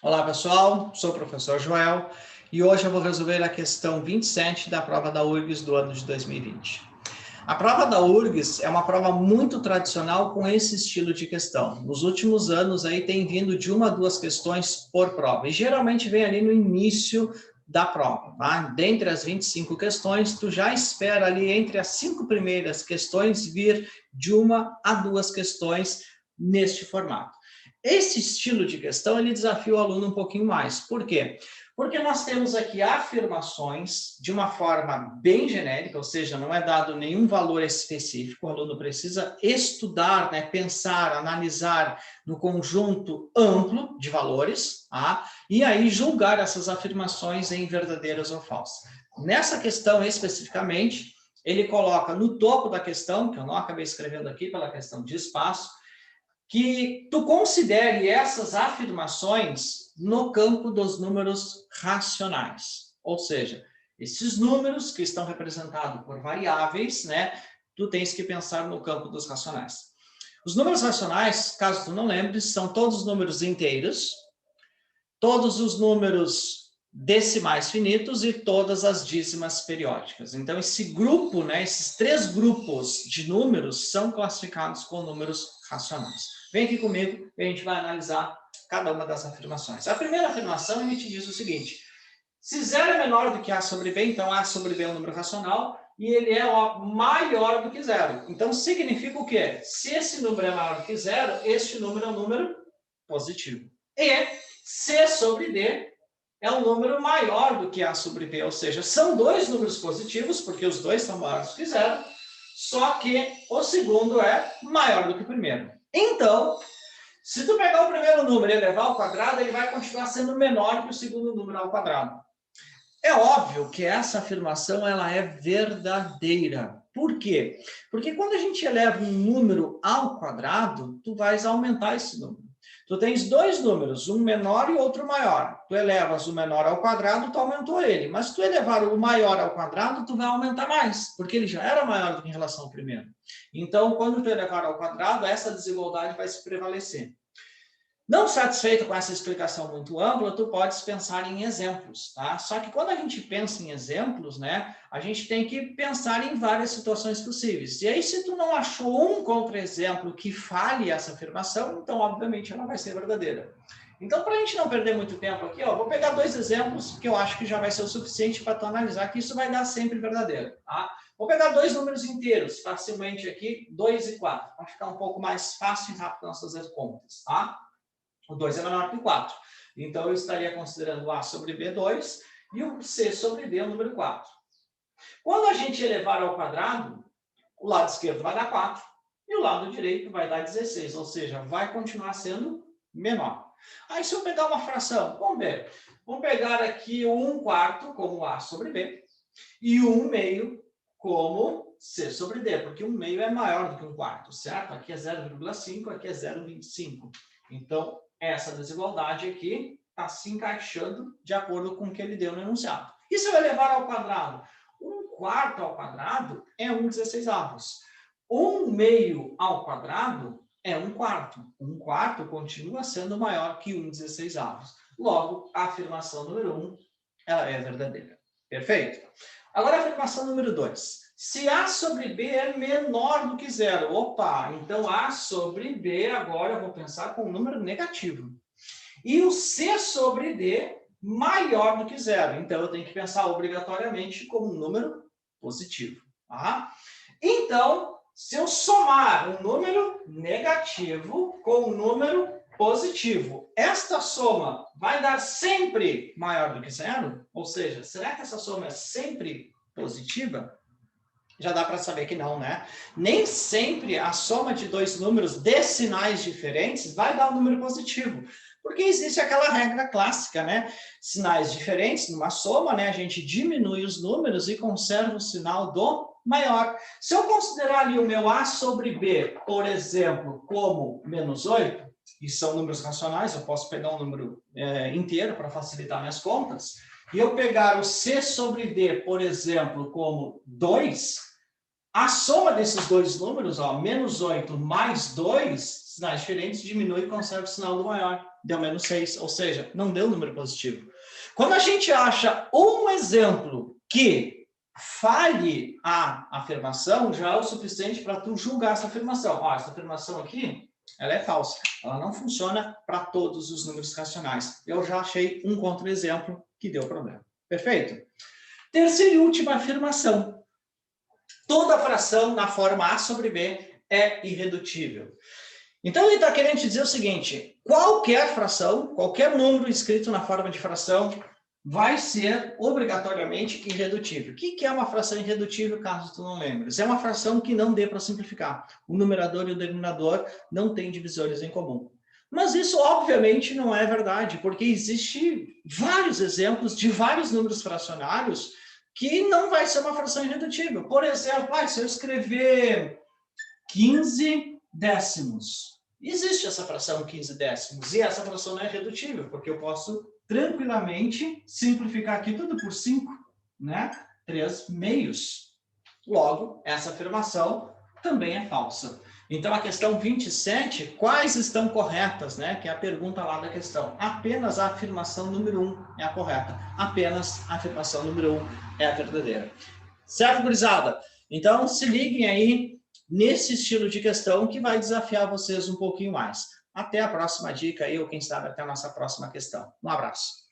Olá pessoal, sou o professor Joel e hoje eu vou resolver a questão 27 da prova da URGS do ano de 2020. A prova da URGS é uma prova muito tradicional com esse estilo de questão. Nos últimos anos aí tem vindo de uma a duas questões por prova e geralmente vem ali no início da prova, tá? Dentre as 25 questões, tu já espera ali entre as 5 primeiras questões vir de uma a duas questões neste formato. Esse estilo de questão, ele desafia o aluno um pouquinho mais. Por quê? Porque nós temos aqui afirmações de uma forma bem genérica, ou seja, não é dado nenhum valor específico, o aluno precisa estudar, né, pensar, analisar no conjunto amplo de valores, tá? E aí julgar essas afirmações em verdadeiras ou falsas. Nessa questão especificamente, ele coloca no topo da questão, que eu não acabei escrevendo aqui pela questão de espaço, que tu considere essas afirmações no campo dos números racionais. Ou seja, esses números que estão representados por variáveis, né, tu tens que pensar no campo dos racionais. Os números racionais, caso tu não lembre, são todos os números inteiros, todos os números decimais finitos e todas as dízimas periódicas. Então, esse grupo, né, esses três grupos de números são classificados como números racionais. Vem aqui comigo e a gente vai analisar cada uma das afirmações. A primeira afirmação, ele te diz o seguinte: se zero é menor do que A sobre B, então A sobre B é um número racional e ele é maior do que zero. Então, significa o quê? Se esse número é maior do que zero, este número é um número positivo. E C sobre D é um número maior do que A sobre B, ou seja, são dois números positivos, porque os dois são maiores do que zero, só que o segundo é maior do que o primeiro. Então, se tu pegar o primeiro número e elevar ao quadrado, ele vai continuar sendo menor que o segundo número ao quadrado. É óbvio que essa afirmação ela é verdadeira. Por quê? Porque quando a gente eleva um número ao quadrado, tu vais aumentar esse número. Tu tens dois números, um menor e outro maior. Tu elevas o menor ao quadrado, tu aumentou ele. Mas se tu elevar o maior ao quadrado, tu vai aumentar mais, porque ele já era maior em relação ao primeiro. Então, quando tu elevar ao quadrado, essa desigualdade vai se prevalecer. Não satisfeito com essa explicação muito ampla, tu podes pensar em exemplos, tá? Só que quando a gente pensa em exemplos, né, a gente tem que pensar em várias situações possíveis. E aí, se tu não achou um contra-exemplo que fale essa afirmação, então, obviamente, ela vai ser verdadeira. Então, para a gente não perder muito tempo aqui, ó, vou pegar dois exemplos que eu acho que já vai ser o suficiente para tu analisar que isso vai dar sempre verdadeiro, tá? Vou pegar dois números inteiros, facilmente aqui, 2 e 4, para ficar um pouco mais fácil e rápido nós fazer contas, tá? O 2 é menor que o 4. Então, eu estaria considerando A sobre B 2 e o C sobre D o número 4. Quando a gente elevar ao quadrado, o lado esquerdo vai dar 4 e o lado direito vai dar 16, ou seja, vai continuar sendo menor. Aí, se eu pegar uma fração, vamos ver. Vamos pegar aqui o 1 quarto como A sobre B e o 1 meio como C sobre D, porque 1 meio é maior do que 1 quarto, certo? Aqui é 0,5, aqui é 0,25. Então, essa desigualdade aqui está se encaixando de acordo com o que ele deu no enunciado. E se eu elevar ao quadrado? 1 quarto ao quadrado é 1/16. 1 meio ao quadrado é 1 quarto. 1 quarto continua sendo maior que 1/16. Logo, a afirmação número 1 ela é verdadeira. Perfeito? Agora, a afirmação número 2. Se A sobre B é menor do que zero. Opa, então A sobre B, agora eu vou pensar com um número negativo. E o C sobre D maior do que zero. Então, eu tenho que pensar obrigatoriamente como um número positivo. Tá? Então, se eu somar um número negativo com um número positivo, esta soma vai dar sempre maior do que zero? Ou seja, será que essa soma é sempre positiva? Já dá para saber que não, né? Nem sempre a soma de dois números de sinais diferentes vai dar um número positivo. Porque existe aquela regra clássica, né? Sinais diferentes numa soma, né? A gente diminui os números e conserva o sinal do maior. Se eu considerar ali o meu A sobre B, por exemplo, como menos 8, e são números racionais, eu posso pegar um número inteiro para facilitar minhas contas, e eu pegar o C sobre D, por exemplo, como 2, A soma desses dois números, ó, menos 8 mais 2, sinais diferentes, diminui e conserva o sinal do maior. Deu menos 6, ou seja, não deu número positivo. Quando a gente acha um exemplo que falhe a afirmação, já é o suficiente para tu julgar essa afirmação. Ó, essa afirmação aqui, ela é falsa. Ela não funciona para todos os números racionais. Eu já achei um contra-exemplo que deu problema. Perfeito? Terceira e última afirmação. Toda fração na forma A sobre B é irredutível. Então, ele está querendo te dizer o seguinte, qualquer fração, qualquer número escrito na forma de fração, vai ser obrigatoriamente irredutível. O que é uma fração irredutível, caso tu não lembres? É uma fração que não dê para simplificar. O numerador e o denominador não têm divisores em comum. Mas isso, obviamente, não é verdade, porque existem vários exemplos de vários números fracionários que não vai ser uma fração irredutível. Por exemplo, se eu escrever 15 décimos, existe essa fração 15 décimos, e essa fração não é irredutível, porque eu posso tranquilamente simplificar aqui tudo por 5, né? 3 meios. Logo, essa afirmação também é falsa. Então, a questão 27, quais estão corretas, né? Que é a pergunta lá da questão. Apenas a afirmação número 1 é a correta. Apenas a afirmação número 1 é a verdadeira. Certo, gurizada? Então, se liguem aí nesse estilo de questão que vai desafiar vocês um pouquinho mais. Até a próxima dica aí, ou quem sabe até a nossa próxima questão. Um abraço.